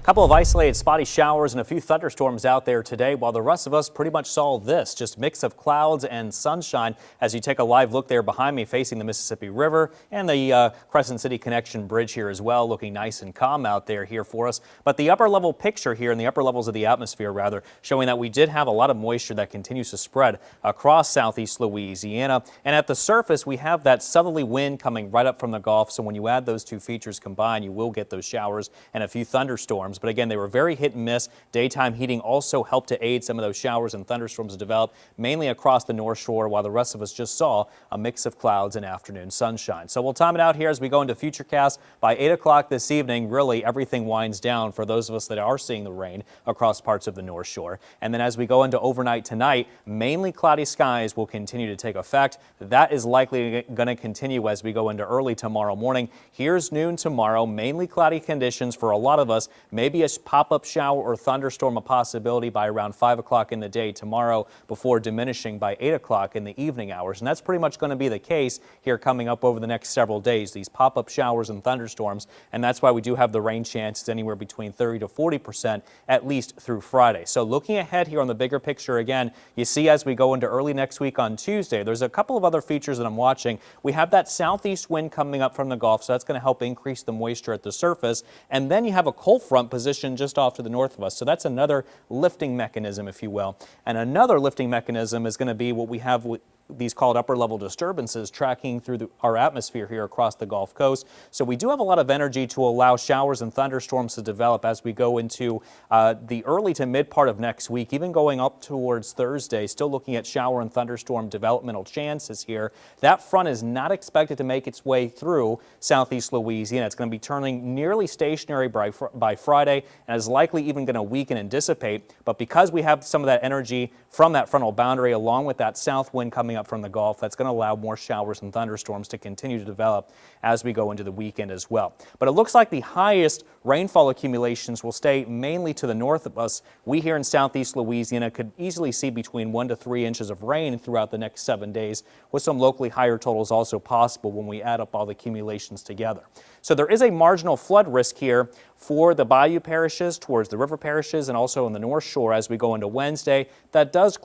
Couple of isolated spotty showers and a few thunderstorms out there today, while the rest of us pretty much saw this, just mix of clouds and sunshine as you take a live look there behind me facing the Mississippi River and the Crescent City Connection Bridge here as well, looking nice and calm out there here for us. But the upper level picture here in the upper levels of the atmosphere rather, showing that we did have a lot of moisture that continues to spread across southeast Louisiana. And at the surface, we have that southerly wind coming right up from the Gulf. So when you add those two features combined, you will get those showers and a few thunderstorms. But again, they were very hit and miss. Daytime heating also helped to aid some of those showers and thunderstorms to develop mainly across the North Shore, while the rest of us just saw a mix of clouds and afternoon sunshine. So we'll time it out here as we go into Futurecast. By 8 o'clock this evening, really everything winds down for those of us that are seeing the rain across parts of the North Shore. And then as we go into overnight tonight, mainly cloudy skies will continue to take effect. That is likely going to continue as we go into early tomorrow morning. Here's noon tomorrow, mainly cloudy conditions for a lot of us. Maybe a pop-up shower or thunderstorm a possibility by around 5 o'clock in the day tomorrow before diminishing by 8 o'clock in the evening hours. And that's pretty much going to be the case here coming up over the next several days, these pop-up showers and thunderstorms. And that's why we do have the rain chances anywhere between 30 to 40% at least through Friday. So looking ahead here on the bigger picture again, you see as we go into early next week on Tuesday, there's a couple of other features that I'm watching. We have that southeast wind coming up from the Gulf, so that's going to help increase the moisture at the surface. And then you have a cold front position just off to the north of us. So that's another lifting mechanism, if you will. And another lifting mechanism is going to be what we have with these called upper level disturbances tracking through our atmosphere here across the Gulf Coast. So we do have a lot of energy to allow showers and thunderstorms to develop as we go into the early to mid part of next week, even going up towards Thursday, still looking at shower and thunderstorm developmental chances here. That front is not expected to make its way through southeast Louisiana. It's going to be turning nearly stationary by Friday and is likely even going to weaken and dissipate. But because we have some of that energy from that frontal boundary along with that south wind coming up from the Gulf, that's going to allow more showers and thunderstorms to continue to develop as we go into the weekend as well. But it looks like the highest rainfall accumulations will stay mainly to the north of us. We here in southeast Louisiana could easily see between 1 to 3 inches of rain throughout the next 7 days, with some locally higher totals also possible when we add up all the accumulations together. So there is a marginal flood risk here for the bayou parishes towards the river parishes and also in the North Shore as we go into Wednesday. That does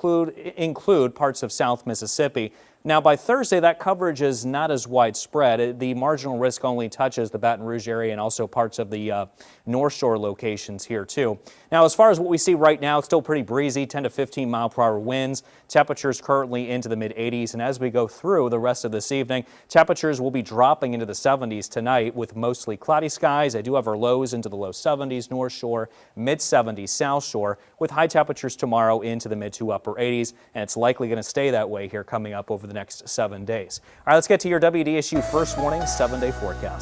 include parts of South Mississippi. Now, by Thursday, that coverage is not as widespread. The marginal risk only touches the Baton Rouge area and also parts of the North Shore locations here, too. Now, as far as what we see right now, it's still pretty breezy, 10 to 15 mile per hour winds. Temperatures currently into the mid-80s. And as we go through the rest of this evening, temperatures will be dropping into the 70s tonight with mostly cloudy skies. I do have our lows into the low 70s, North Shore, mid-70s, South Shore, with high temperatures tomorrow into the mid to upper 80s. And it's likely going to stay that way here coming up over the next 7 days. All right, let's get to your WDSU First Warning 7-day forecast.